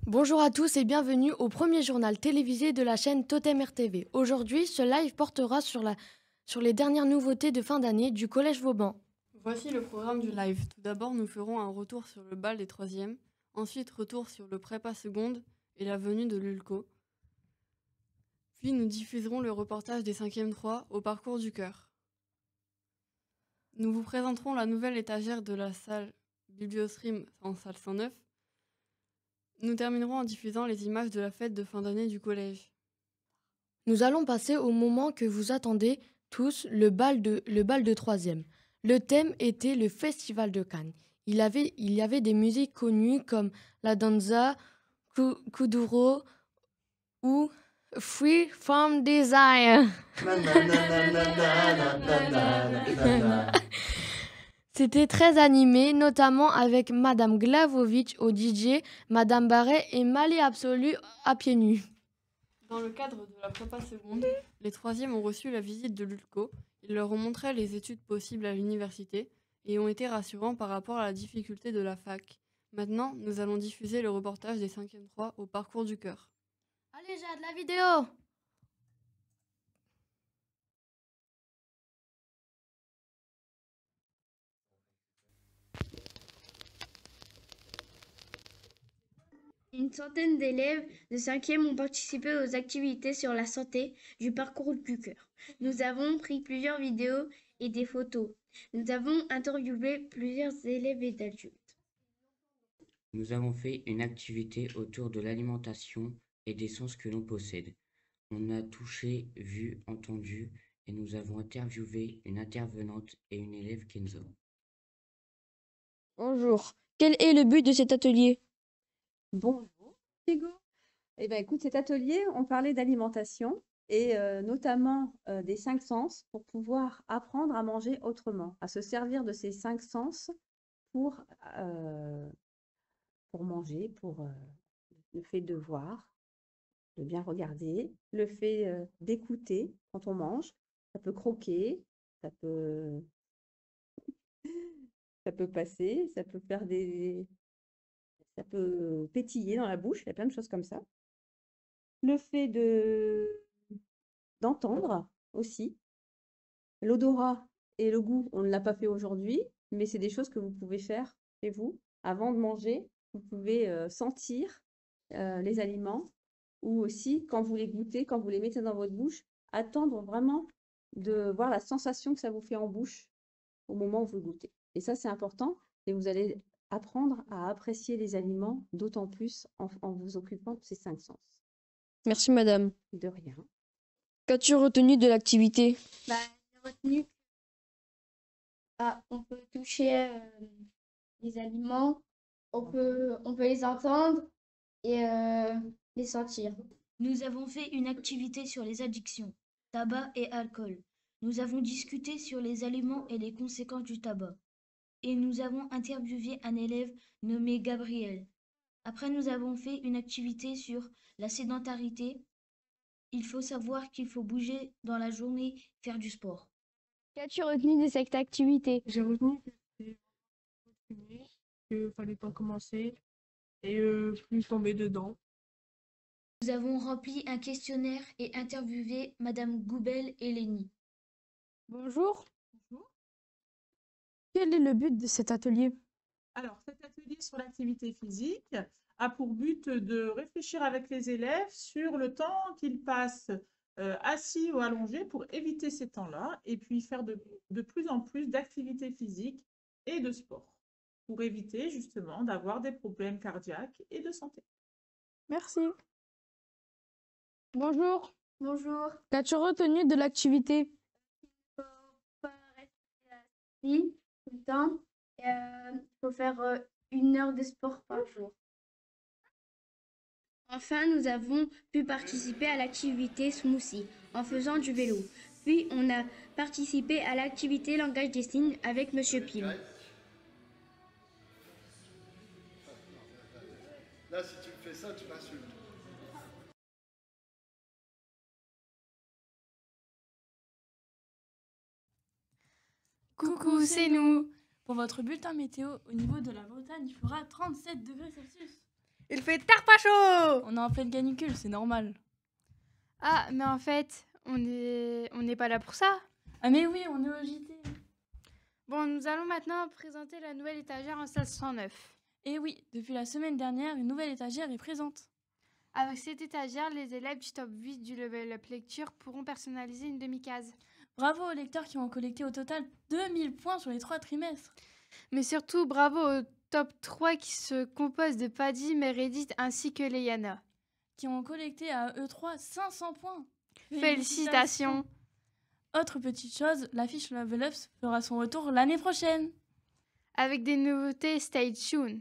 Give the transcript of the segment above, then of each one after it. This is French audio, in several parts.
Bonjour à tous et bienvenue au premier journal télévisé de la chaîne Totem RTV. Aujourd'hui, ce live portera sur les dernières nouveautés de fin d'année du Collège Vauban. Voici le programme du live. Tout d'abord, nous ferons un retour sur le bal des troisièmes, ensuite retour sur le prépa seconde et la venue de l'ULCO. Puis nous diffuserons le reportage des 5e 3 au parcours du cœur. Nous vous présenterons la nouvelle étagère de la salle Bibliostream en salle 109. Nous terminerons en diffusant les images de la fête de fin d'année du collège. Nous allons passer au moment que vous attendez tous, le bal de troisième. Le thème était le Festival de Cannes. Il y avait des musiques connues comme la danza, Kuduro ou Free From Desire. C'était très animé, notamment avec Madame Glavovic au DJ, Madame Barret et Malé Absolu à pieds nus. Dans le cadre de la prépa seconde, les troisièmes ont reçu la visite de l'ULCO. Ils leur ont montré les études possibles à l'université et ont été rassurants par rapport à la difficulté de la fac. Maintenant, nous allons diffuser le reportage des 5e 3 au parcours du cœur. Allez, j'ai de la vidéo! Une centaine d'élèves de 5e ont participé aux activités sur la santé du parcours du cœur. Nous avons pris plusieurs vidéos et des photos. Nous avons interviewé plusieurs élèves et adultes. Nous avons fait une activité autour de l'alimentation et des sens que l'on possède. On a touché, vu, entendu et nous avons interviewé une intervenante et une élève Kenzo. Bonjour. Quel est le but de cet atelier? Bonjour, Diego. Eh bien, écoute, cet atelier, on parlait d'alimentation et notamment des 5 sens pour pouvoir apprendre à manger autrement, à se servir de ces 5 sens pour, manger, pour le fait de voir, de bien regarder, le fait d'écouter quand on mange. Ça peut croquer, ça peut, ça peut passer, ça peut faire ça peut pétiller dans la bouche, il y a plein de choses comme ça. Le fait d'entendre aussi. L'odorat et le goût, on ne l'a pas fait aujourd'hui, mais c'est des choses que vous pouvez faire chez vous. Avant de manger, vous pouvez sentir les aliments ou aussi quand vous les goûtez, quand vous les mettez dans votre bouche, attendre vraiment de voir la sensation que ça vous fait en bouche au moment où vous goûtez. Et ça, c'est important et vous allez apprendre à apprécier les aliments d'autant plus en vous occupant de ces 5 sens. Merci madame. De rien. Qu'as-tu retenu de l'activité? J'ai retenu on peut toucher les aliments, on peut les entendre et les sentir. Nous avons fait une activité sur les addictions, tabac et alcool. Nous avons discuté sur les aliments et les conséquences du tabac. Et nous avons interviewé un élève nommé Gabriel. Après, nous avons fait une activité sur la sédentarité. Il faut savoir qu'il faut bouger dans la journée, faire du sport. Qu'as-tu retenu de cette activité? J'ai retenu que c'était continuer, qu'il fallait pas commencer et plus tomber dedans. Nous avons rempli un questionnaire et interviewé Madame Goubel et Lénie. Bonjour. Bonjour. Quel est le but de cet atelier? Alors, cet atelier sur l'activité physique a pour but de réfléchir avec les élèves sur le temps qu'ils passent assis ou allongés pour éviter ces temps-là et puis faire de plus en plus d'activités physiques et de sport pour éviter justement d'avoir des problèmes cardiaques et de santé. Merci. Bonjour. Bonjour. Qu'as-tu retenu de l'activité? Il faut pas rester assis tout le temps. Il faut faire 1 heure de sport par jour. Enfin, nous avons pu participer à l'activité smoothie en faisant du vélo. Puis, on a participé à l'activité langage des signes avec Monsieur Pim. Là, si tu me fais ça, tu m'insultes. Coucou, c'est nous. Pour votre bulletin météo, au niveau de la Bretagne, il fera 37 degrés Celsius. Il fait tard pas chaud. On est en pleine canicule, c'est normal. Ah, mais en fait, on n'est pas là pour ça. Ah mais oui, on est au JT. Bon, nous allons maintenant présenter la nouvelle étagère en salle 109. Et oui, depuis la semaine dernière, une nouvelle étagère est présente. Avec cette étagère, les élèves du top 8 du level up lecture pourront personnaliser une demi-case. Bravo aux lecteurs qui ont collecté au total 2000 points sur les 3 trimestres. Mais surtout, bravo au top 3 qui se compose de Paddy, Meredith ainsi que Léana. Qui ont collecté à eux 3 500 points. Félicitations. Autre petite chose, la fiche Level Up fera son retour l'année prochaine. Avec des nouveautés, stay tuned.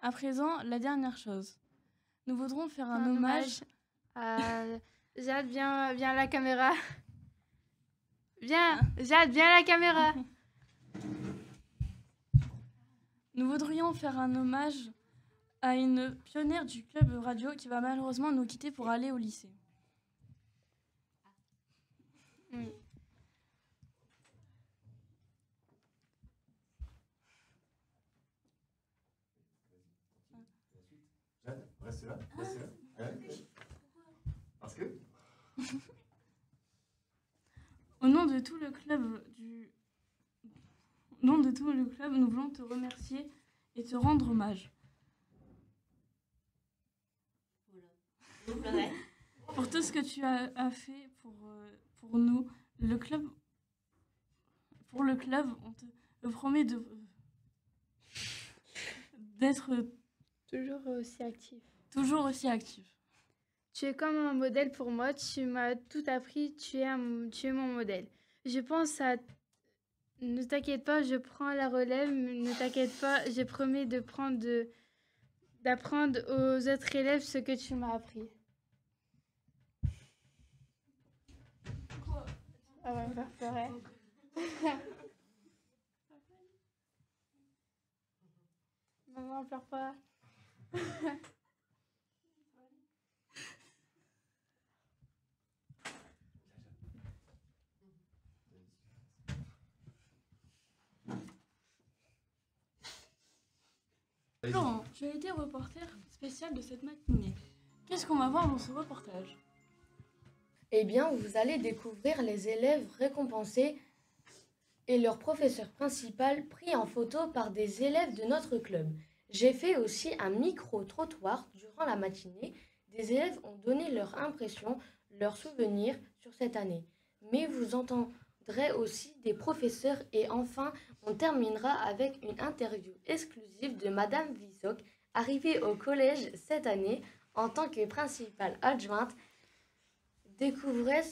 À présent, la dernière chose. Nous voudrons faire un hommage à Jade, viens à la caméra. Viens, Jade, viens à la caméra. Nous voudrions faire un hommage à une pionnière du club radio qui va malheureusement nous quitter pour aller au lycée. Oui. Restez là, restez là. Parce que Au nom de tout le club nous voulons te remercier et te rendre hommage. Pour tout ce que tu as fait pour nous, pour le club, on te promet d'être toujours aussi actif. Toujours aussi actif. Tu es comme un modèle pour moi, tu m'as tout appris, tu es mon modèle. Je pense à... Ne t'inquiète pas, je prends la relève, ne t'inquiète pas, je promets d'apprendre aux autres élèves ce que tu m'as appris. Ah ouais, me faire pleurer. Maman, pleure pas. Laurent, tu as été reporter spécial de cette matinée. Qu'est-ce qu'on va voir dans ce reportage? Eh bien, vous allez découvrir les élèves récompensés et leur professeur principal pris en photo par des élèves de notre club. J'ai fait aussi un micro-trottoir durant la matinée. Des élèves ont donné leur impression, leurs souvenirs sur cette année. Mais vous entendrez aussi des professeurs et enfin, on terminera avec une interview exclusive de Madame Visok, arrivée au collège cette année en tant que principale adjointe. Découvrez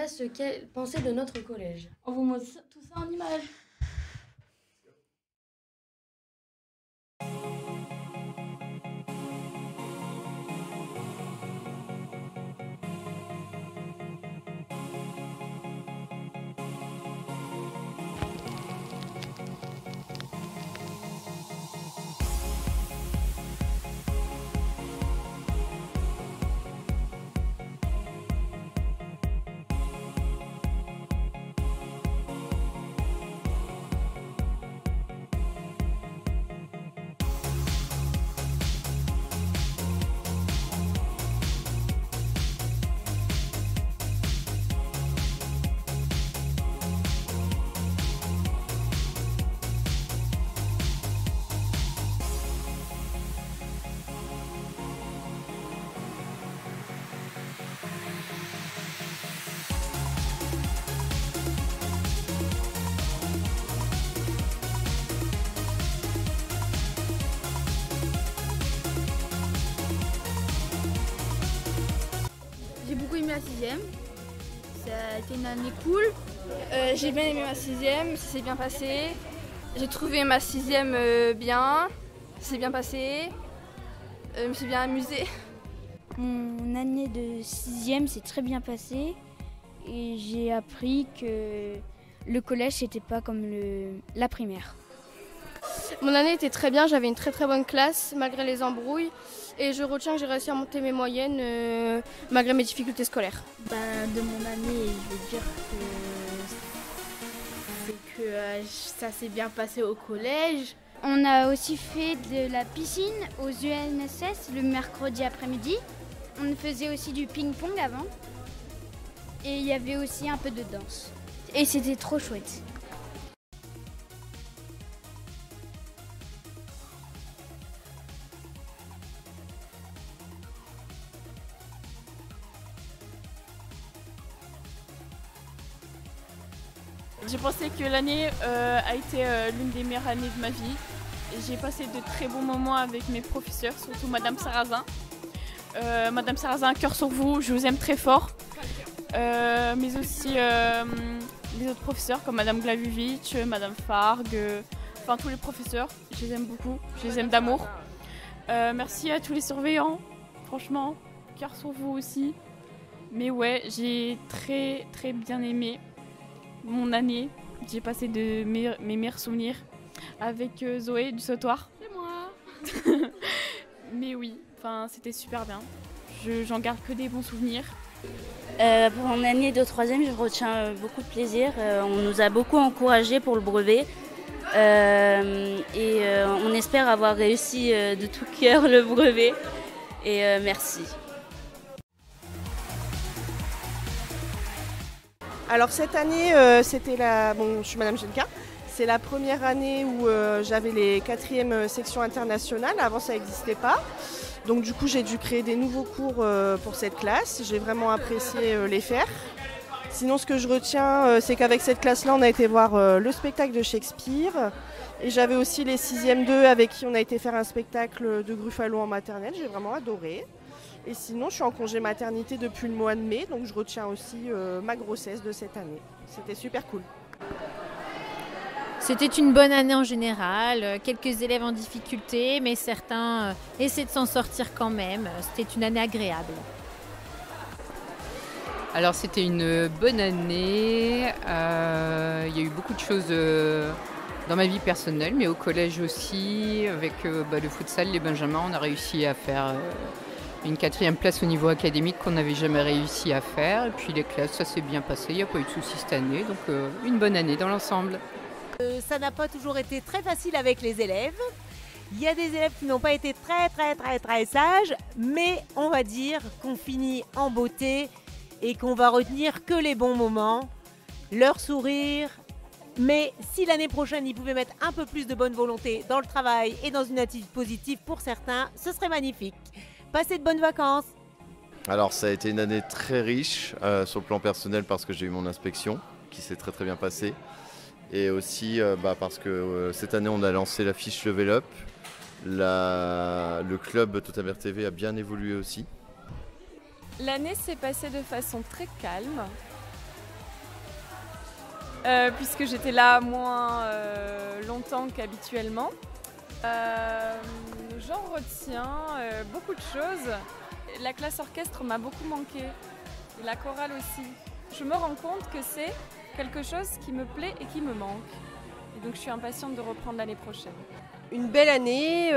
ce qu'elle pensait de notre collège. On vous montre tout ça en images. J'ai beaucoup aimé la 6e, ça a été une année cool. J'ai bien aimé ma 6e, ça s'est bien passé. J'ai trouvé ma 6e bien, ça s'est bien passé. Je me suis bien amusée. Mon année de 6e s'est très bien passée et j'ai appris que le collège c'était pas comme la primaire. Mon année était très bien, j'avais une très très bonne classe malgré les embrouilles et je retiens que j'ai réussi à monter mes moyennes malgré mes difficultés scolaires. De mon année, je veux dire que ça s'est bien passé au collège. On a aussi fait de la piscine aux UNSS le mercredi après-midi. On faisait aussi du ping-pong avant. Et il y avait aussi un peu de danse. Et c'était trop chouette. J'ai pensé que l'année a été l'une des meilleures années de ma vie. J'ai passé de très bons moments avec mes professeurs, surtout Madame Sarrazin. Madame Sarrazin, cœur sur vous, je vous aime très fort. Mais aussi les autres professeurs comme Madame Glavuvic, Madame Fargue, enfin tous les professeurs, je les aime beaucoup, je les aime d'amour. Merci à tous les surveillants, franchement, cœur sur vous aussi. Mais ouais, j'ai très très bien aimé mon année. J'ai passé mes meilleurs souvenirs avec Zoé du sautoir. C'est moi. Mais oui, enfin c'était super bien. J'en garde que des bons souvenirs. Pour mon année de 3e, je retiens beaucoup de plaisir. On nous a beaucoup encouragés pour le brevet. On espère avoir réussi de tout cœur le brevet. Et merci. Alors cette année, c'était je suis Madame Genka. C'est la première année où j'avais les 4e sections internationales. Avant, ça n'existait pas. Donc du coup, j'ai dû créer des nouveaux cours pour cette classe. J'ai vraiment apprécié les faire. Sinon, ce que je retiens, c'est qu'avec cette classe-là, on a été voir le spectacle de Shakespeare. Et j'avais aussi les 6e 2 avec qui on a été faire un spectacle de Gruffalo en maternelle. J'ai vraiment adoré. Et sinon, je suis en congé maternité depuis le mois de mai, donc je retiens aussi ma grossesse de cette année. C'était super cool. C'était une bonne année en général, quelques élèves en difficulté, mais certains essaient de s'en sortir quand même. C'était une année agréable. Alors c'était une bonne année, il y a eu beaucoup de choses dans ma vie personnelle, mais au collège aussi, avec le futsal, les benjamins, on a réussi à faire une 4e place au niveau académique qu'on n'avait jamais réussi à faire. Et puis les classes, ça s'est bien passé, il n'y a pas eu de soucis cette année, donc une bonne année dans l'ensemble. Ça n'a pas toujours été très facile avec les élèves. Il y a des élèves qui n'ont pas été très sages, mais on va dire qu'on finit en beauté et qu'on va retenir que les bons moments, leur sourire. Mais si l'année prochaine, ils pouvaient mettre un peu plus de bonne volonté dans le travail et dans une attitude positive pour certains, ce serait magnifique. Passez de bonnes vacances. Alors ça a été une année très riche sur le plan personnel parce que j'ai eu mon inspection qui s'est très bien passée. Et aussi parce que cette année on a lancé la fiche Level Up. Le club Totamer TV a bien évolué aussi. L'année s'est passée de façon très calme. Puisque j'étais là moins longtemps qu'habituellement. J'en retiens beaucoup de choses. La classe orchestre m'a beaucoup manqué. Et la chorale aussi. Je me rends compte que c'est quelque chose qui me plaît et qui me manque. Et donc je suis impatiente de reprendre l'année prochaine. Une belle année,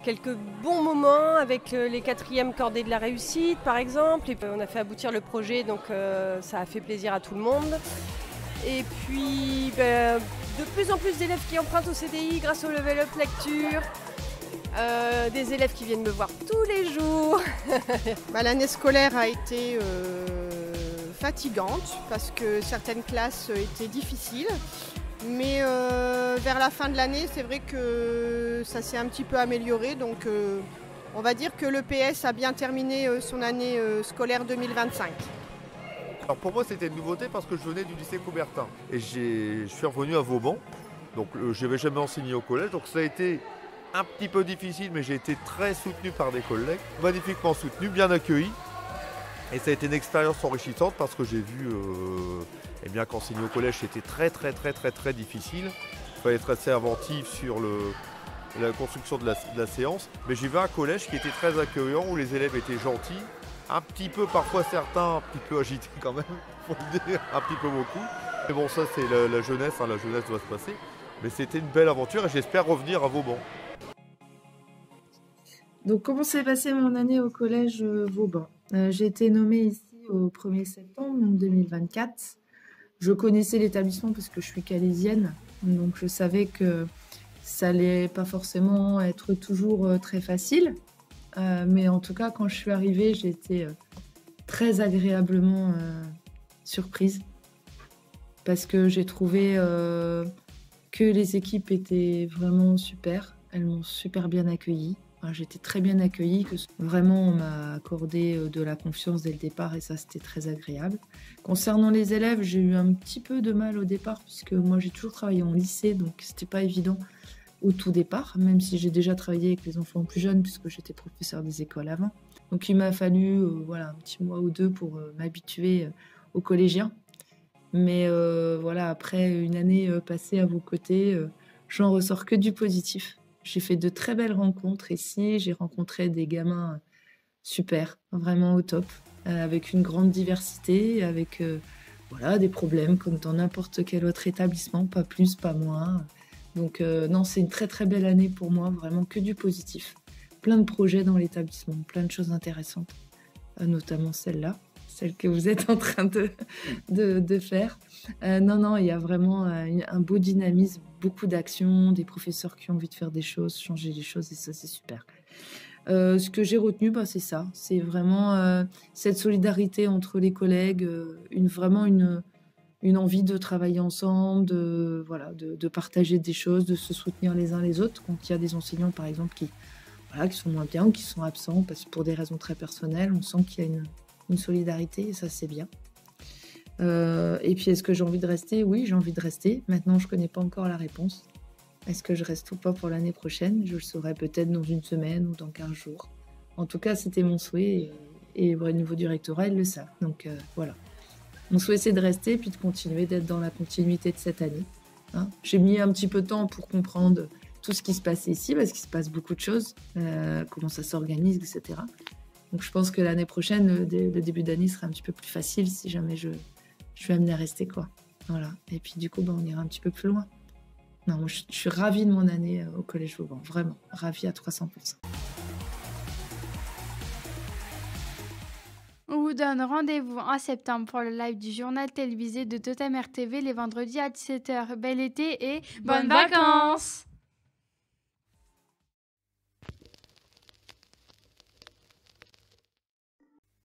quelques bons moments avec les 4e cordées de la réussite par exemple. Et on a fait aboutir le projet, donc ça a fait plaisir à tout le monde. Et puis de plus en plus d'élèves qui empruntent au CDI grâce au Level Up Lecture. Des élèves qui viennent me voir tous les jours. L'année scolaire a été fatigante parce que certaines classes étaient difficiles. Mais vers la fin de l'année, c'est vrai que ça s'est un petit peu amélioré. Donc on va dire que l'EPS a bien terminé son année scolaire 2025. Alors pour moi, c'était une nouveauté parce que je venais du lycée Coubertin. Et je suis revenu à Vauban. Donc je n'avais jamais enseigné au collège. Donc ça a été un petit peu difficile, mais j'ai été très soutenu par des collègues. Magnifiquement soutenu, bien accueilli. Et ça a été une expérience enrichissante parce que j'ai vu qu'enseigner au collège c'était très difficile. Il fallait être assez inventif sur la construction de la séance. Mais j'ai vu un collège qui était très accueillant, où les élèves étaient gentils, un petit peu parfois certains, un petit peu agités quand même, faut le dire, un petit peu beaucoup. Mais bon, ça c'est la jeunesse, la jeunesse doit se passer. Mais c'était une belle aventure et j'espère revenir à Vauban. Donc comment s'est passée mon année au collège Vauban? J'ai été nommée ici au 1er septembre 2024. Je connaissais l'établissement parce que je suis calaisienne, donc je savais que Ça allait pas forcément être toujours très facile. Mais en tout cas, quand je suis arrivée, j'ai été très agréablement surprise. Parce que j'ai trouvé que les équipes étaient vraiment super. Elles m'ont super bien accueillie. Enfin, j'étais très bien accueillie. Vraiment, on m'a accordé de la confiance dès le départ et ça, c'était très agréable. Concernant les élèves, j'ai eu un petit peu de mal au départ puisque moi, j'ai toujours travaillé en lycée, donc c'était pas évident au tout départ, même si j'ai déjà travaillé avec les enfants plus jeunes puisque j'étais professeure des écoles avant. Donc, il m'a fallu voilà, un petit mois ou deux pour m'habituer aux collégiens. Mais voilà, après une année passée à vos côtés, j'en ressors que du positif. J'ai fait de très belles rencontres ici. J'ai rencontré des gamins super, vraiment au top, avec une grande diversité, avec voilà, des problèmes comme dans n'importe quel autre établissement, pas plus, pas moins. Donc non, c'est une très très belle année pour moi, vraiment que du positif. Plein de projets dans l'établissement, plein de choses intéressantes, notamment celle-là. Celle que vous êtes en train de faire. Non, il y a vraiment un beau dynamisme, beaucoup d'actions, des professeurs qui ont envie de faire des choses, changer les choses, et ça, c'est super. Ce que j'ai retenu, c'est ça. C'est vraiment cette solidarité entre les collègues, vraiment une envie de travailler ensemble, de partager des choses, de se soutenir les uns les autres. Quand il y a des enseignants, par exemple, qui sont moins bien ou qui sont absents parce que pour des raisons très personnelles, on sent qu'il y a une solidarité, et ça, c'est bien. Et puis, est-ce que j'ai envie de rester? Oui, j'ai envie de rester. Maintenant, je ne connais pas encore la réponse. Est-ce que je reste ou pas pour l'année prochaine? Je le saurai peut-être dans une semaine ou dans 15 jours. En tout cas, c'était mon souhait. Et au niveau du rectorat, ils le savent. Donc, voilà. Mon souhait, c'est de rester puis de continuer, d'être dans la continuité de cette année. Hein. J'ai mis un petit peu de temps pour comprendre tout ce qui se passait ici, parce qu'il se passe beaucoup de choses, comment ça s'organise, etc. Donc je pense que l'année prochaine, le début d'année sera un petit peu plus facile si jamais je suis amenée à rester, quoi. Voilà. Et puis du coup, on ira un petit peu plus loin. Non, moi, je suis ravie de mon année au Collège Vauban, vraiment, ravie à 300%. On vous donne rendez-vous en septembre pour le live du journal télévisé de Totem RTV les vendredis à 17h. Bel été et bonnes vacances!